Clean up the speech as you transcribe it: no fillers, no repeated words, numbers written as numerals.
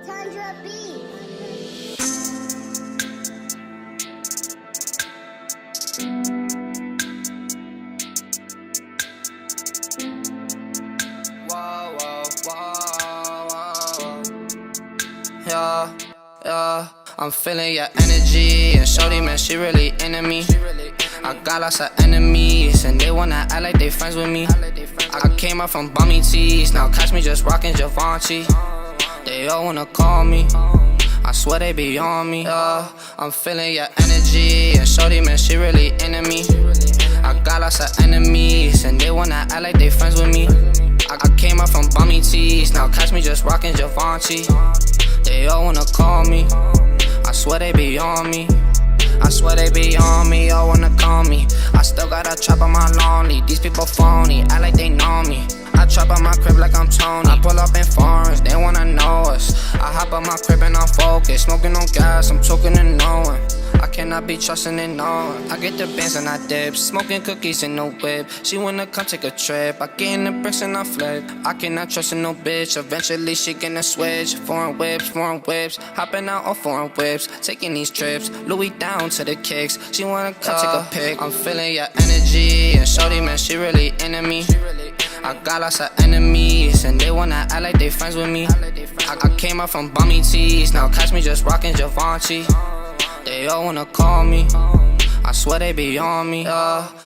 Tundra Beats. Whoa, whoa, whoa, whoa. Yeah, yeah. I'm feeling your energy, and shorty, man, she really into me. I got lots of enemies, and they wanna act like they friends with me. I came up from bummy tees, now catch me just rockin' Givenchy. They all wanna call me, I swear they be on me. Yeah, I'm feeling your energy, and shorty, man, she really into me. I got lots of enemies, and they wanna act like they friends with me. I came up from bummy tees, now catch me just rockin' Givenchy. They all wanna call me, I swear they be on me. I swear they be on me, all wanna call me. I still got a trap on my lonely. These people phony, act like they know me. I trap on my crib like I'm Tony. I pull up in foreigns, they wanna know us. I hop on my crib and I'm focused. Smoking on gas, I'm talking and knowing. I cannot be trusting and knowing. I get the bands and I dip, smoking cookies in no whip. She wanna come take a trip, I get in the bricks and I flip. I cannot trust in no bitch, eventually she gonna switch. Foreign whips, hopping out on foreign whips. Taking these trips, Louis down to the kicks. She wanna come take a pic. I'm feeling your energy, and shorty, man, she really into me. I got lots of enemies, and they wanna act like they friends with me. I came up from bummy tees, now catch me just rockin' Givenchy. They all wanna call me, I swear they be on me.